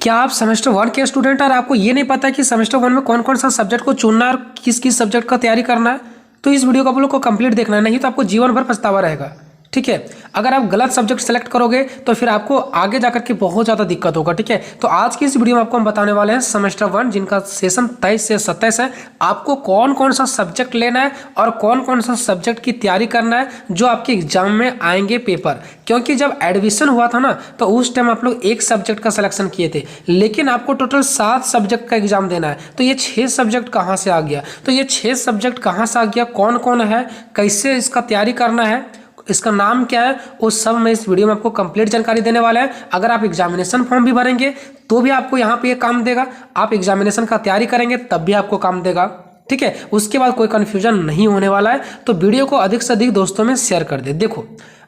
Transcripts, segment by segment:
क्या आप सेमेस्टर 1 के स्टूडेंट और आपको ये नहीं पता कि सेमेस्टर 1 में कौन कौन सा सब्जेक्ट को चुनना है और किस किस सब्जेक्ट का तैयारी करना है? तो इस वीडियो को आप लोग को कंप्लीट देखना है, नहीं तो आपको जीवन भर पछतावा रहेगा। ठीक है, अगर आप गलत सब्जेक्ट सेलेक्ट करोगे तो फिर आपको आगे जाकर के बहुत ज़्यादा दिक्कत होगा। ठीक है, तो आज की इस वीडियो में आपको हम बताने वाले हैं सेमेस्टर 1 जिनका सेशन 23 से 27 है, आपको कौन कौन सा सब्जेक्ट लेना है और कौन कौन सा सब्जेक्ट की तैयारी करना है जो आपके एग्जाम में आएंगे पेपर। क्योंकि जब एडमिशन हुआ था ना तो उस टाइम आप लोग एक सब्जेक्ट का सिलेक्शन किए थे, लेकिन आपको टोटल 7 सब्जेक्ट का एग्जाम देना है। तो ये 6 सब्जेक्ट कहाँ से आ गया? तो ये 6 सब्जेक्ट कहाँ से आ गया, कौन कौन है, कैसे इसका तैयारी करना है, इसका नाम क्या है, वो सब मैं इस वीडियो में आपको कंप्लीट जानकारी देने वाला है। अगर आप एग्जामिनेशन फॉर्म भी भरेंगे तो भी आपको यहाँ पे ये काम देगा, आप एग्जामिनेशन का तैयारी करेंगे तब भी आपको काम देगा। ठीक है, उसके बाद कोई कन्फ्यूजन नहीं होने वाला है। तो वीडियो को अधिक से अधिक दोस्तों में शेयर कर दे। देखो,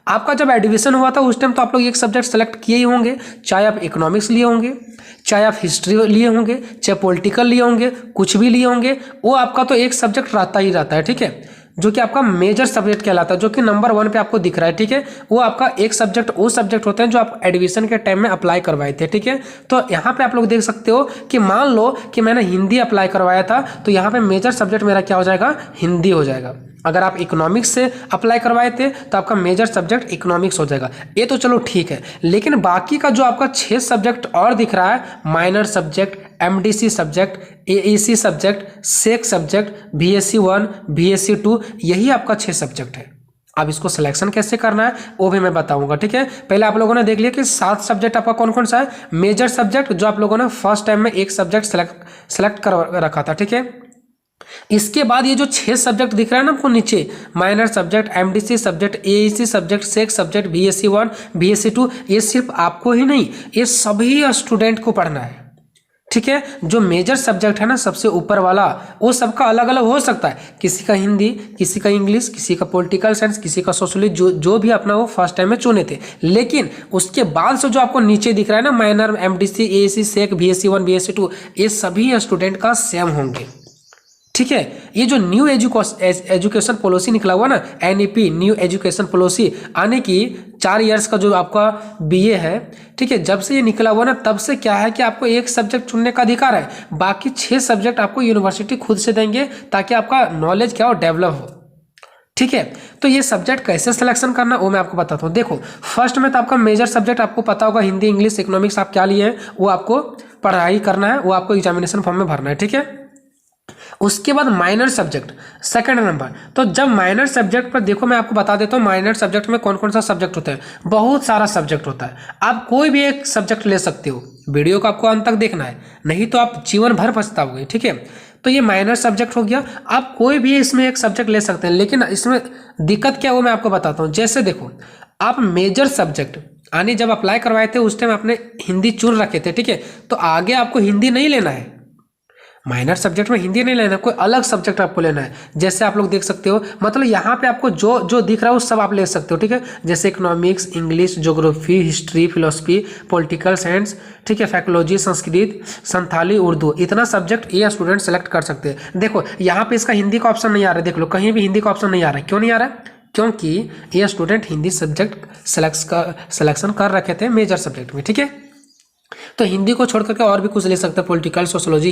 आपका जब एडमिशन हुआ था उस टाइम तो आप लोग एक सब्जेक्ट सेलेक्ट किए ही होंगे, चाहे आप इकोनॉमिक्स लिए होंगे, चाहे आप हिस्ट्री लिए होंगे, चाहे पॉलिटिकल लिए होंगे, कुछ भी लिए होंगे, वो आपका तो एक सब्जेक्ट रहता ही रहता है। ठीक है, जो कि आपका मेजर सब्जेक्ट कहलाता है, जो कि नंबर 1 पे आपको दिख रहा है। ठीक है, वो आपका एक सब्जेक्ट वो सब्जेक्ट होते हैं जो आप एडमिशन के टाइम में अप्लाई करवाए थे। ठीक है, तो यहाँ पे आप लोग देख सकते हो कि मान लो कि मैंने हिंदी अप्लाई करवाया था, तो यहाँ पे मेजर सब्जेक्ट मेरा क्या हो जाएगा, हिंदी हो जाएगा। अगर आप इकोनॉमिक्स से अप्लाई करवाए थे तो आपका मेजर सब्जेक्ट इकोनॉमिक्स हो जाएगा। ये तो चलो ठीक है, लेकिन बाकी का जो आपका 6 सब्जेक्ट और दिख रहा है, minor subject, MDC subject, AEC subject, SEC subject, BSc 1, BSc 2, यही आपका 6 सब्जेक्ट है। अब इसको सिलेक्शन कैसे करना है वो भी मैं बताऊंगा। ठीक है, पहले आप लोगों ने देख लिया कि 7 सब्जेक्ट आपका कौन कौन सा है। मेजर सब्जेक्ट जो आप लोगों ने फर्स्ट टाइम में एक सब्जेक्ट सेलेक्ट कर रखा था। ठीक है, इसके बाद ये जो 6 सब्जेक्ट दिख रहा है ना आपको नीचे, minor subject, MDC subject, AEC subject, SEC subject, BSc 1, BSc 2, ये सिर्फ आपको ही नहीं, ये सभी स्टूडेंट को पढ़ना है। ठीक है, जो मेजर सब्जेक्ट है ना सबसे ऊपर वाला, वो सबका अलग अलग हो सकता है, किसी का हिंदी, किसी का इंग्लिश, किसी का पॉलिटिकल साइंस, किसी का सोशलिस्ट, जो भी अपना वो फर्स्ट टाइम में चुने थे। लेकिन उसके बाद से जो आपको नीचे दिख रहा है ना, माइनर, एमडीसी, एईसी, सेक, बीएससी 1, बीएससी 2, ये सभी स्टूडेंट का सेम होंगे। ठीक है, ये जो न्यू एजुकेशन पॉलिसी निकला हुआ ना, एनईपी, न्यू एजुकेशन पॉलिसी, आने की 4 इयर्स का जो आपका बीए है, ठीक है, जब से ये निकला हुआ ना तब से क्या है कि आपको एक सब्जेक्ट चुनने का अधिकार है, बाकी 6 सब्जेक्ट आपको यूनिवर्सिटी खुद से देंगे ताकि आपका नॉलेज क्या हो, डेवलप हो। ठीक है, तो ये सब्जेक्ट कैसे सिलेक्शन करना वो मैं आपको बताता हूँ। देखो, फर्स्ट में तो आपका मेजर सब्जेक्ट आपको पता होगा, हिंदी, इंग्लिश, इकोनॉमिक्स आप क्या लिए हैं वो आपको पढ़ाई करना है, वो आपको एग्जामिनेशन फॉर्म में भरना है। ठीक है, उसके बाद माइनर सब्जेक्ट सेकंड नंबर। तो जब माइनर सब्जेक्ट पर देखो, मैं आपको बता देता हूँ माइनर सब्जेक्ट में कौन कौन सा सब्जेक्ट होता है। बहुत सारा सब्जेक्ट होता है, आप कोई भी एक सब्जेक्ट ले सकते हो। वीडियो को आपको अंत तक देखना है, नहीं तो आप जीवन भर पछताओगे। ठीक है, तो ये माइनर सब्जेक्ट हो गया, आप कोई भी इसमें एक सब्जेक्ट ले सकते हैं, लेकिन इसमें दिक्कत क्या है वो मैं आपको बताता हूँ। जैसे देखो, आप मेजर सब्जेक्ट आने जब अप्लाई करवाए थे उस टाइम आपने हिंदी चुन रखे थे। ठीक है, तो आगे आपको हिंदी नहीं लेना है, माइनर सब्जेक्ट में हिंदी नहीं लेना, कोई अलग सब्जेक्ट आपको लेना है। जैसे आप लोग देख सकते हो, मतलब यहाँ पे आपको जो जो दिख रहा है वो सब आप ले सकते हो। ठीक है, जैसे economics, English, geography, history, philosophy, political science, ठीक है, साइकोलॉजी, संस्कृत, संथाली, उर्दू, इतना सब्जेक्ट ये स्टूडेंट सेलेक्ट कर सकते हैं। देखो यहाँ पे इसका हिंदी का ऑप्शन नहीं आ रहा है, देख लो कहीं भी हिंदी का ऑप्शन नहीं आ रहा है। क्यों नहीं आ रहा है? क्योंकि ये स्टूडेंट हिंदी सब्जेक्ट सिलेक्शन कर रखे थे मेजर सब्जेक्ट में। ठीक है, तो हिंदी को छोड़ करके और भी कुछ ले सकते हैं, political, sociology,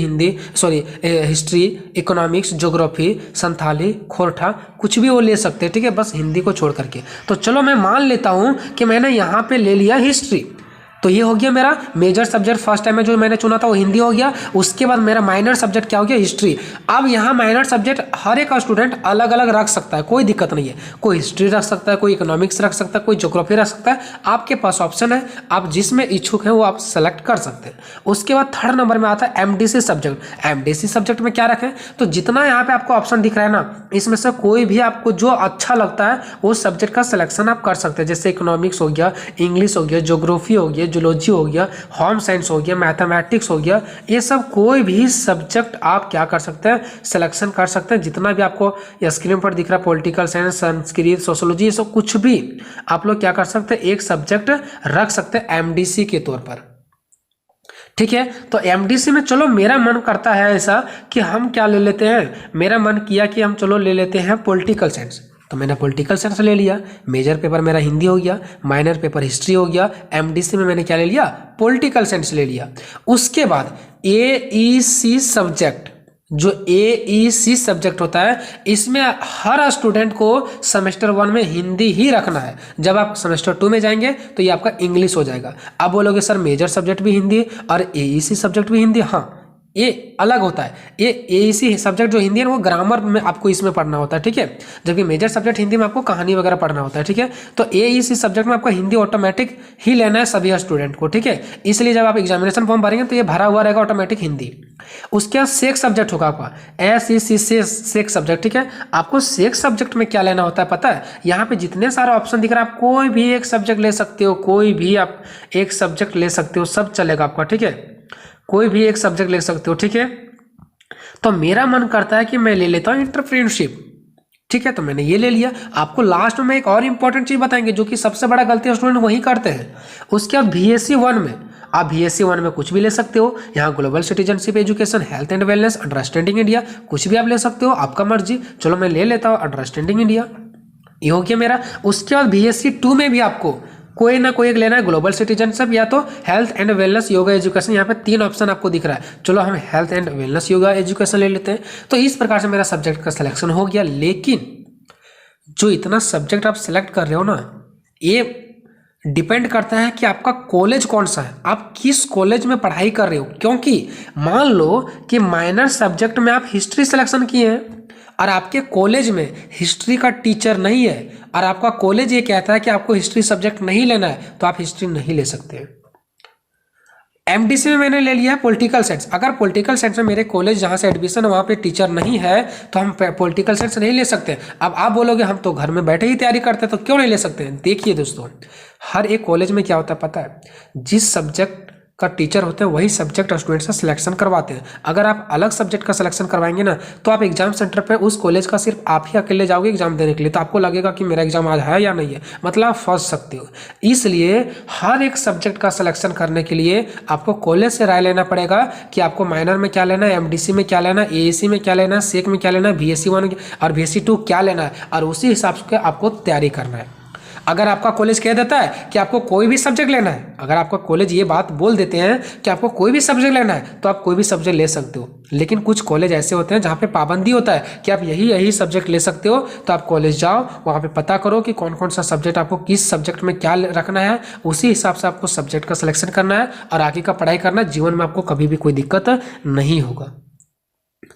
history, economics, geography, Santhali, Khortha, कुछ भी वो ले सकते हैं। ठीक है, बस हिंदी को छोड़ करके। तो चलो मैं मान लेता हूँ कि मैंने यहाँ पे ले लिया हिस्ट्री, तो ये हो गया मेरा मेजर सब्जेक्ट। फर्स्ट टाइम में जो मैंने चुना था वो हिंदी हो गया। उसके बाद मेरा माइनर सब्जेक्ट क्या हो गया, हिस्ट्री। अब यहाँ माइनर सब्जेक्ट हर एक स्टूडेंट अलग अलग रख सकता है, कोई दिक्कत नहीं है। कोई हिस्ट्री रख सकता है, कोई इकोनॉमिक्स रख सकता है, कोई ज्योग्राफी रख सकता है, आपके पास ऑप्शन है, आप जिसमें इच्छुक हैं वो आप सेलेक्ट कर सकते हैं। उसके बाद थर्ड नंबर में आता है एमडीसी सब्जेक्ट। एमडीसी सब्जेक्ट में क्या रखें, तो जितना यहाँ पे आपको ऑप्शन दिख रहा है ना, इसमें से कोई भी आपको जो अच्छा लगता है वो सब्जेक्ट का सिलेक्शन आप कर सकते हैं। जैसे इकोनॉमिक्स हो गया, इंग्लिश हो गया, ज्योग्राफी हो गया, जूलॉजी हो गया, होम साइंस हो गया, मैथमेटिक्स हो गया, ये सब कोई भी सब्जेक्ट आप क्या कर सकते हैं, सिलेक्शन कर सकते हैं। जितना भी आपको स्क्रीन पर दिख रहा है, पॉलिटिकल साइंस, संस्कृत, सोशोलॉजी, ये सब कुछ भी आप लोग क्या कर सकते हैं, एक सब्जेक्ट रख सकते हैं एमडीसी के तौर पर। ठीक है, तो एमडीसी में चलो मेरा मन करता है ऐसा कि हम क्या ले लेते हैं, मेरा मन किया कि हम चलो ले लेते हैं पॉलिटिकल साइंस। तो मैंने पॉलिटिकल साइंस ले लिया, मेजर पेपर मेरा हिंदी हो गया, माइनर पेपर हिस्ट्री हो गया, एमडीसी में मैंने क्या ले लिया, पॉलिटिकल साइंस ले लिया। उसके बाद एईसी सब्जेक्ट, जो एईसी सब्जेक्ट होता है, इसमें हर स्टूडेंट को सेमेस्टर 1 में हिंदी ही रखना है। जब आप सेमेस्टर 2 में जाएंगे तो ये आपका इंग्लिश हो जाएगा। आप बोलोगे सर मेजर सब्जेक्ट भी हिंदी और एईसी सब्जेक्ट भी हिंदी, हाँ ये अलग होता है। ये एईसी सब्जेक्ट जो हिंदी है वो ग्रामर में आपको इसमें पढ़ना होता है, ठीक है, जबकि मेजर सब्जेक्ट हिंदी में आपको कहानी वगैरह पढ़ना होता है, ठीक है। तो एईसी सब्जेक्ट में आपको हिंदी ऑटोमेटिक ही लेना है सभी स्टूडेंट को, ठीक है। इसलिए जब आप एग्जामिनेशन फॉर्म भरेंगे तो ये भरा हुआ रहेगा ऑटोमेटिक हिंदी। उसके बाद सेक्स सब्जेक्ट होगा आपका SEC सेक्स सब्जेक्ट, ठीक है। आपको सेक्स सब्जेक्ट में क्या लेना होता है पता है, यहाँ पे जितने सारे ऑप्शन दिख रहा है आप कोई भी एक सब्जेक्ट ले सकते हो, कोई भी आप एक सब्जेक्ट ले सकते हो, सब चलेगा आपका, ठीक है, कोई भी एक सब्जेक्ट ले सकते हो, ठीक है। तो मेरा मन करता है कि मैं ले लेता हूँ एंटरप्रेन्योरशिप, ठीक है, तो मैंने ये ले लिया। आपको लास्ट में एक और इंपॉर्टेंट चीज बताएंगे जो कि सबसे बड़ा गलती स्टूडेंट वही करते हैं। उसके बाद BSc 1 में आप BSc 1 में कुछ भी ले सकते हो, यहाँ global citizenship, education, health and wellness, understanding India, कुछ भी आप ले सकते हो, आपका मर्जी। चलो मैं ले लेता हूँ अंडरस्टैंडिंग इंडिया, ये हो गया मेरा। उसके बाद BSc 2 में भी आपको कोई ना कोई एक लेना है, ग्लोबल सिटीजनशिप या तो health and wellness, yoga, education. यहाँ पे 3 ऑप्शन आपको दिख रहा है, चलो हम health and wellness, yoga, education ले लेते हैं। तो इस प्रकार से मेरा सब्जेक्ट का सिलेक्शन हो गया। लेकिन जो इतना सब्जेक्ट आप सिलेक्ट कर रहे हो ना, ये डिपेंड करता है कि आपका कॉलेज कौन सा है, आप किस कॉलेज में पढ़ाई कर रहे हो। क्योंकि मान लो कि माइनर सब्जेक्ट में आप हिस्ट्री सिलेक्शन किए हैं और आपके कॉलेज में हिस्ट्री का टीचर नहीं है और आपका कॉलेज ये कहता है कि आपको हिस्ट्री सब्जेक्ट नहीं लेना है, तो आप हिस्ट्री नहीं ले सकते। एमडीसी में मैंने ले लिया है पॉलिटिकल साइंस। अगर पॉलिटिकल साइंस में मेरे कॉलेज जहाँ से एडमिशन है वहाँ पे टीचर नहीं है तो हम पॉलिटिकल साइंस नहीं ले सकते। अब आप बोलोगे हम तो घर में बैठे ही तैयारी करते हैं, तो क्यों नहीं ले सकते हैं। देखिए दोस्तों, हर एक कॉलेज में क्या होता है पता है, जिस सब्जेक्ट का टीचर होते हैं वही सब्जेक्ट स्टूडेंट से सिलेक्शन करवाते हैं। अगर आप अलग सब्जेक्ट का सिलेक्शन करवाएंगे ना, तो आप एग्जाम सेंटर पे उस कॉलेज का सिर्फ आप ही अकेले जाओगे एग्जाम देने के लिए, तो आपको लगेगा कि मेरा एग्जाम आज है या नहीं है, मतलब आप फंस सकते हो। इसलिए हर एक सब्जेक्ट का सिलेक्शन करने के लिए आपको कॉलेज से राय लेना पड़ेगा कि आपको माइनर में क्या लेना है, एमडीसी में क्या लेना है, एएसी में क्या लेना है, सेक में क्या लेना है, BSc 1 और BSc 2 क्या लेना है, और उसी हिसाब से आपको तैयारी करना है। अगर आपका कॉलेज कह देता है कि आपको कोई भी सब्जेक्ट लेना है, अगर आपका कॉलेज ये बात बोल देते हैं कि आपको कोई भी सब्जेक्ट लेना है, तो आप कोई भी सब्जेक्ट ले सकते हो। लेकिन कुछ कॉलेज ऐसे होते हैं जहाँ पे पाबंदी होता है कि आप यही सब्जेक्ट ले सकते हो। तो आप कॉलेज जाओ, वहाँ पे पता करो कि कौन कौन सा सब्जेक्ट आपको किस सब्जेक्ट में क्या रखना है, उसी हिसाब से आपको सब्जेक्ट का सिलेक्शन करना है और आगे का पढ़ाई करना है। जीवन में आपको कभी भी कोई दिक्कत नहीं होगा।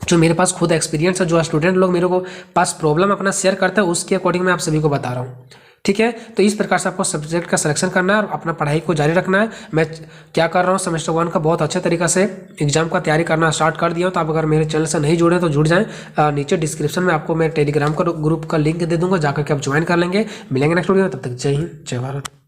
जो मेरे पास खुद एक्सपीरियंस है, जो स्टूडेंट लोग मेरे को पास प्रॉब्लम अपना शेयर करते हैं, उसके अकॉर्डिंग मैं आप सभी को बता रहा हूँ, ठीक है। तो इस प्रकार से आपको सब्जेक्ट का सिलेक्शन करना है और अपना पढ़ाई को जारी रखना है। मैं क्या कर रहा हूँ, सेमेस्टर 1 का बहुत अच्छे तरीके से एग्जाम का तैयारी करना स्टार्ट कर दिया हूँ। तो आप अगर मेरे चैनल से नहीं जुड़े तो जुड़ जाएं। नीचे डिस्क्रिप्शन में आपको मैं टेलीग्राम का ग्रुप का लिंक दे दूंगा, जाकर के आप ज्वाइन कर लेंगे। मिलेंगे नेक्स्ट वीडियो में, तब तक जय हिंद, जय भारत।